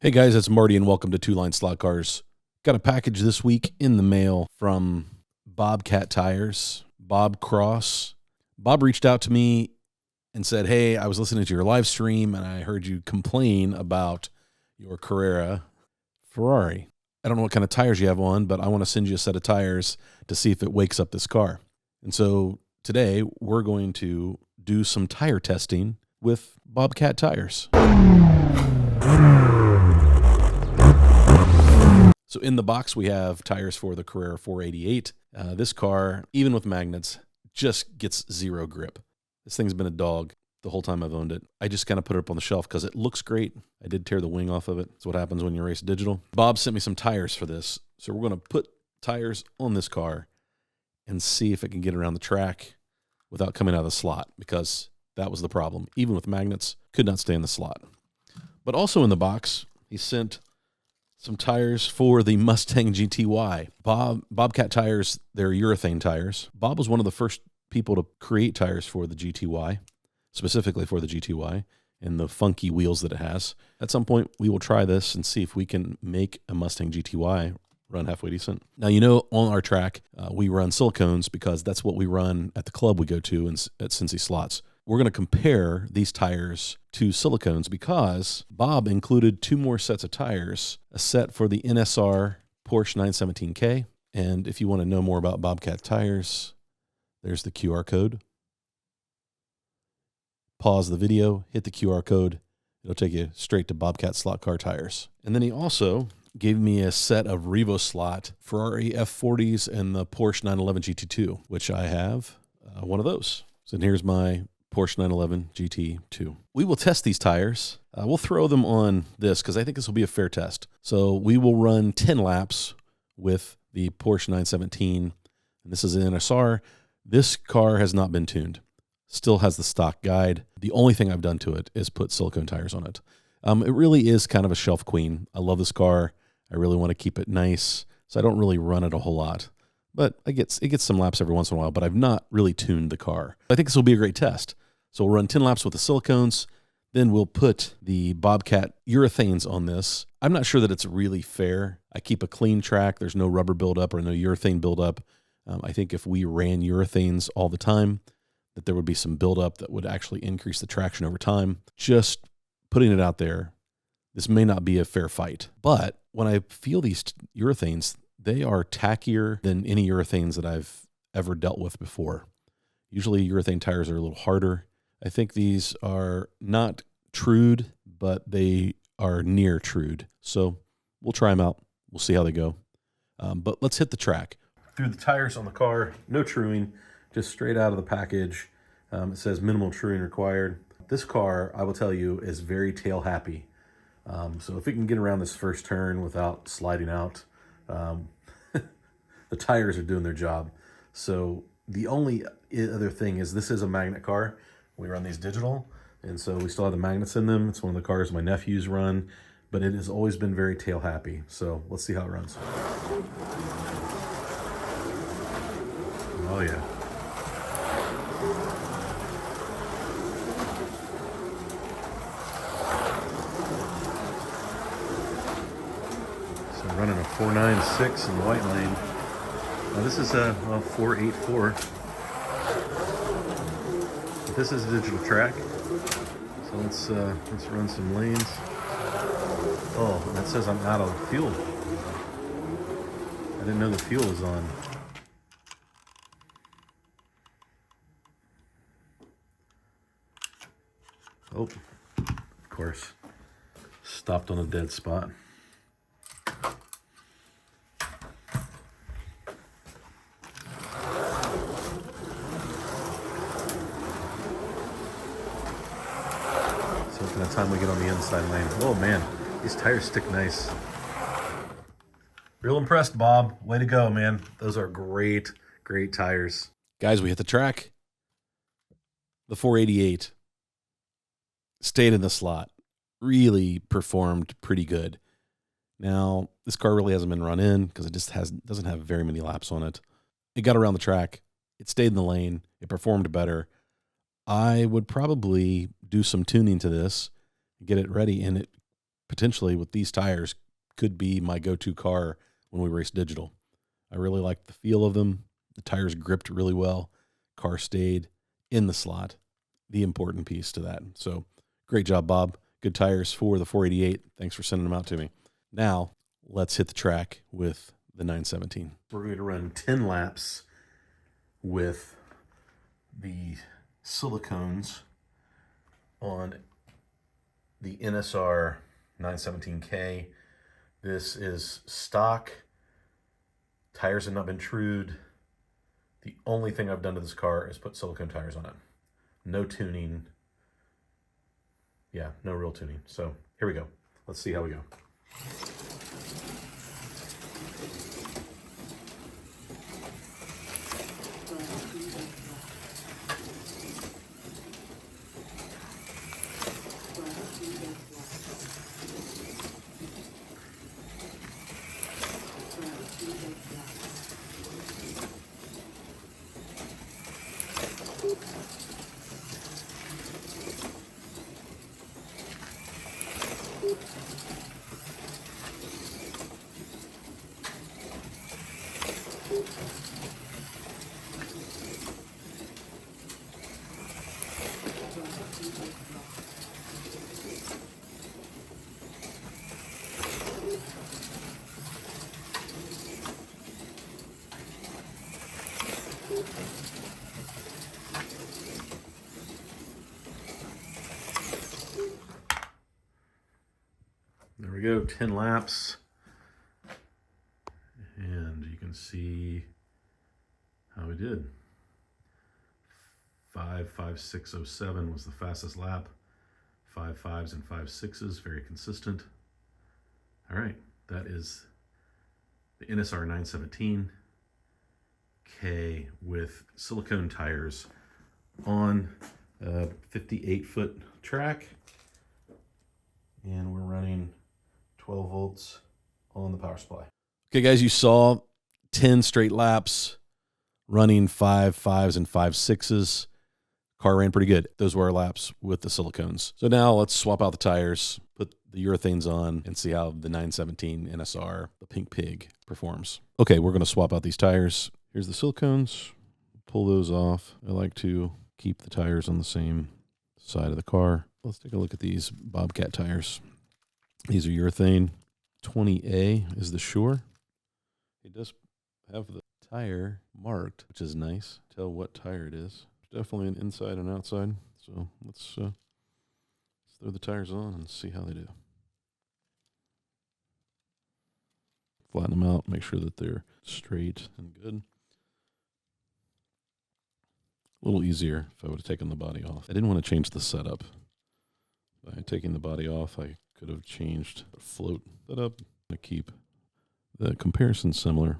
Hey guys, it's Marty and welcome to Two Line Slot Cars. Got a package this week in the mail from BobKat Tires, Bob Cross. Bob reached out to me and said, hey, I was listening to your live stream and I heard you complain about your Carrera Ferrari. I don't know what kind of tires you have on, but I want to send you a set of tires to see if it wakes up this car. And so today we're going to do some tire testing with BobKat Tires. So in the box, we have tires for the Carrera 488. This car, even with magnets, just gets zero grip. This thing's been a dog the whole time I've owned it. I just kind of put it up on the shelf because it looks great. I did tear the wing off of it. That's what happens when you race digital. Bob sent me some tires for this. So we're going to put tires on this car and see if it can get around the track without coming out of the slot, because that was the problem. Even with magnets, could not stay in the slot. But also in the box, he sent some tires for the Mustang GTY. BobKat Tires, they're urethane tires. Bob was one of the first people to create tires for the GTY, specifically for the GTY, and the funky wheels that it has. At some point, we will try this and see if we can make a Mustang GTY run halfway decent. Now, you know, on our track, we run silicones because that's what we run at the club we go to at Cincy Slots. We're going to compare these tires to silicones because Bob included two more sets of tires, a set for the NSR Porsche 917K. And if you want to know more about BobKat Tires, there's the QR code. Pause the video, hit the QR code. It'll take you straight to BobKat Slot Car Tires. And then he also gave me a set of Revo Slot Ferrari F40s and the Porsche 911 GT2, which I have one of those. So here's my Porsche 911 GT2. We will test these tires. We'll throw them on this because I think this will be a fair test. So we will run 10 laps with the Porsche 917. And this is an NSR. This car has not been tuned. Still has the stock guide. The only thing I've done to it is put silicone tires on it. It really is kind of a shelf queen. I love this car. I really want to keep it nice, so I don't really run it a whole lot. But it gets some laps every once in a while, but I've not really tuned the car. I think this will be a great test. So we'll run 10 laps with the silicones, then we'll put the BobKat urethanes on this. I'm not sure that it's really fair. I keep a clean track. There's no rubber buildup or no urethane buildup. I think if we ran urethanes all the time, that there would be some buildup that would actually increase the traction over time. Just putting it out there, this may not be a fair fight. But when I feel these urethanes, they are tackier than any urethanes that I've ever dealt with before. Usually urethane tires are a little harder. I think these are not trued, but they are near trued. So we'll try them out. We'll see how they go. But let's hit the track. Through the tires on the car, no truing, just straight out of the package. It says minimal truing required. This car, I will tell you, is very tail happy. So if it can get around this first turn without sliding out, the tires are doing their job. So the only other thing is this is a magnet car. We run these digital, and so we still have the magnets in them. It's one of the cars my nephews run, but it has always been very tail happy. So let's see how it runs. Oh yeah. So running a 496 in the white lane. Now this is a 484. This is a digital track, so let's run some lanes. Oh, and that says I'm out of fuel. I didn't know the fuel was on. Oh, of course, stopped on a dead spot. By the time we get on the inside lane. Oh man, these tires stick nice. Real impressed, Bob. Way to go, man. Those are great, great tires. Guys, we hit the track. The 488 stayed in the slot. Really performed pretty good. Now, this car really hasn't been run in because it just doesn't have very many laps on it. It got around the track. It stayed in the lane. It performed better. I would probably do some tuning to this, get it ready, and it potentially with these tires could be my go-to car when we race digital. I really like the feel of them. The tires gripped really well. Car stayed in the slot, the important piece to that. So great job, Bob. Good tires for the 488. Thanks for sending them out to me. Now let's hit the track with the 917. We're going to run 10 laps with the silicones on the NSR 917K. This is stock. Tires have not been trued. The only thing I've done to this car is put silicone tires on it. No tuning. Yeah, no real tuning. So here we go. Let's see how we go. There we go, 10 laps. And you can see how we did. 5:56:07 was the fastest lap. 5.5s and 5.6s, very consistent. All right, that is the NSR 917K with silicone tires on a 58-foot track. And we're running 12 volts on the power supply. Okay, guys, you saw 10 straight laps running 5.5s and 5.6s. Car ran pretty good. Those were our laps with the silicones. So now let's swap out the tires, put the urethanes on, and see how the 917 NSR, the Pink Pig, performs. Okay, we're going to swap out these tires. Here's the silicones. Pull those off. I like to keep the tires on the same side of the car. Let's take a look at these Bobcat tires. These are urethane. 20A is the Sure. It does have the tire marked, which is nice. Tell what tire it is. Definitely an inside and outside. So let's throw the tires on and see how they do. Flatten them out, make sure that they're straight and good. A little easier if I would have taken the body off. I didn't want to change the setup. By taking the body off, I could have changed the float setup to keep the comparison similar.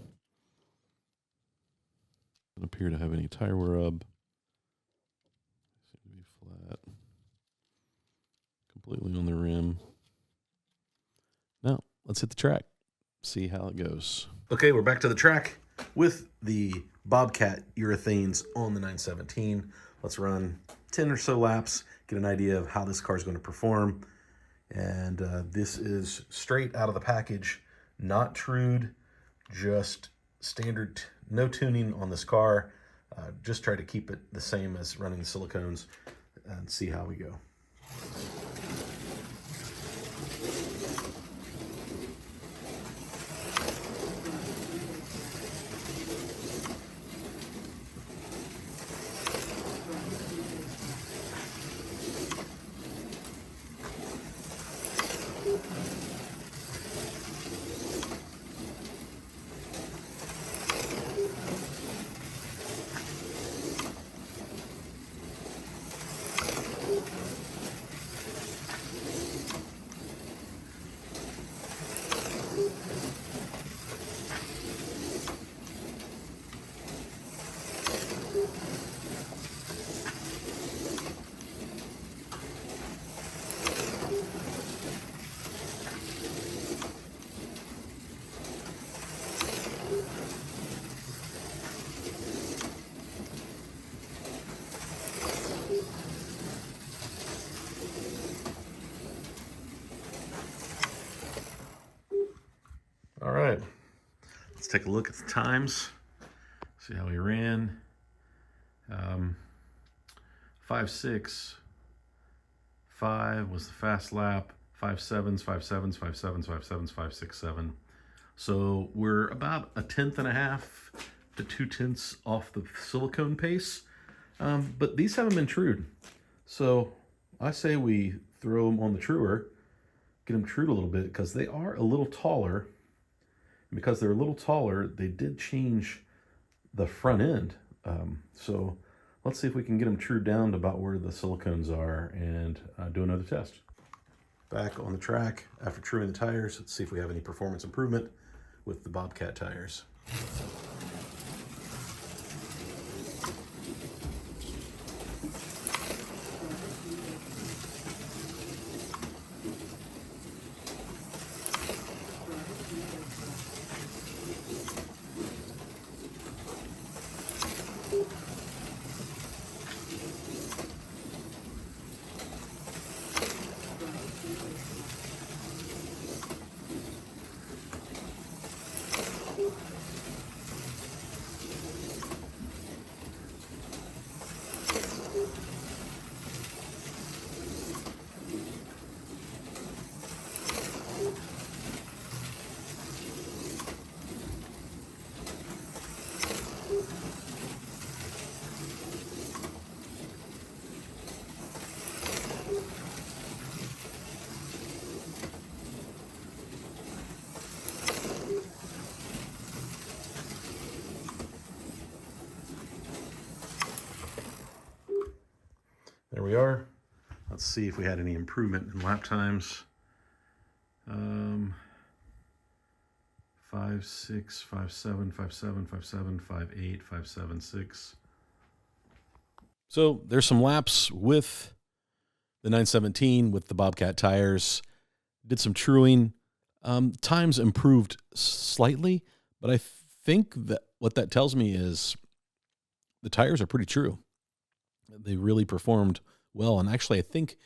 Doesn't appear to have any tire wear up. Seem to be flat. Completely on the rim. Now, let's hit the track. See how it goes. Okay, we're back to the track with the Bobcat urethanes on the 917. Let's run 10 or so laps, get an idea of how this car is going to perform. And this is straight out of the package, not trued, just standard, no tuning on this car. Just try to keep it the same as running the silicones and see how we go. All right, let's take a look at the times, see how we ran. 5.6.5 was the fast lap, 5.7s, 5.7s, 5.7s, 5.7s, 5.6.7. So we're about 1.5 to 2/10 off the silicone pace, but these haven't been trued. So I say we throw them on the truer, get them trued a little bit, because they are a little taller. And because they're a little taller, they did change the front end. So let's see if we can get them trued down to about where the silicones are and do another test. Back on the track after truing the tires. Let's see if we have any performance improvement with the BobKat tires. There we are. Let's see if we had any improvement in lap times. 5.6, 5.7, 5.7, 5.7, 5.8, 5.7.6. So there's some laps with the 917 with the BobKat tires. Did some truing. Times improved slightly, but I think that what that tells me is the tires are pretty true. They really performed well. And actually, I think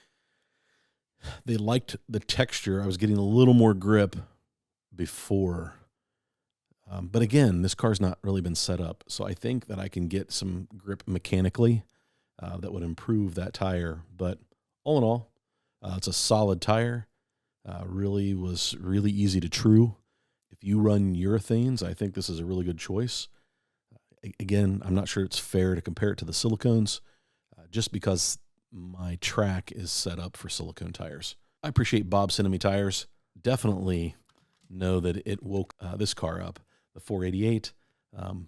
they liked the texture. I was getting a little more grip before. But again, this car's not really been set up. So I think that I can get some grip mechanically that would improve that tire. But all in all, it's a solid tire. Really was really easy to true. If you run urethanes, I think this is a really good choice. Again, I'm not sure it's fair to compare it to the silicones, just because my track is set up for silicone tires. I appreciate Bob sending me tires. Definitely know that it woke this car up. The 488, when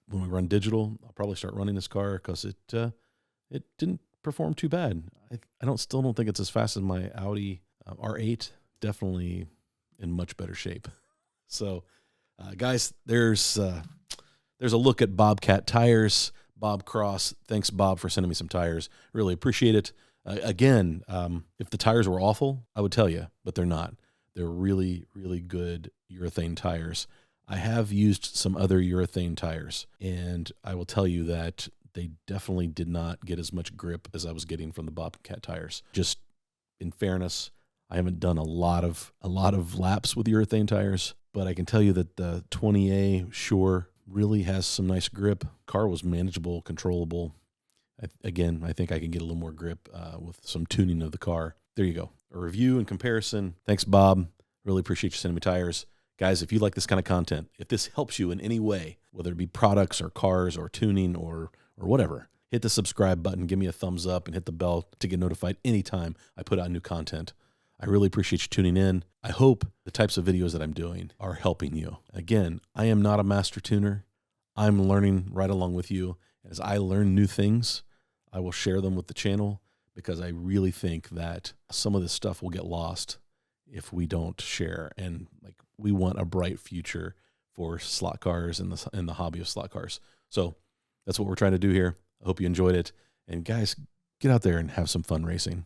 we run digital, I'll probably start running this car because it didn't perform too bad. I still don't think it's as fast as my Audi R8. Definitely in much better shape. So, guys, there's a look at BobKat Tires. Bob Cross, thanks, Bob, for sending me some tires. Really appreciate it. Again, if the tires were awful, I would tell you, but they're not. They're really, really good urethane tires. I have used some other urethane tires, and I will tell you that they definitely did not get as much grip as I was getting from the BobKat tires. Just in fairness, I haven't done a lot of laps with urethane tires, but I can tell you that the 20A Sure really has some nice grip. Car was manageable, controllable. Again, I think I can get a little more grip with some tuning of the car. There you go. A review and comparison. Thanks, Bob. Really appreciate you sending me tires. Guys, if you like this kind of content, if this helps you in any way, whether it be products or cars or tuning or whatever, hit the subscribe button, give me a thumbs up, and hit the bell to get notified anytime I put out new content. I really appreciate you tuning in. I hope the types of videos that I'm doing are helping you. Again, I am not a master tuner. I'm learning right along with you. As I learn new things, I will share them with the channel, because I really think that some of this stuff will get lost if we don't share. And like, we want a bright future for slot cars and the hobby of slot cars. So that's what we're trying to do here. I hope you enjoyed it. And guys, get out there and have some fun racing.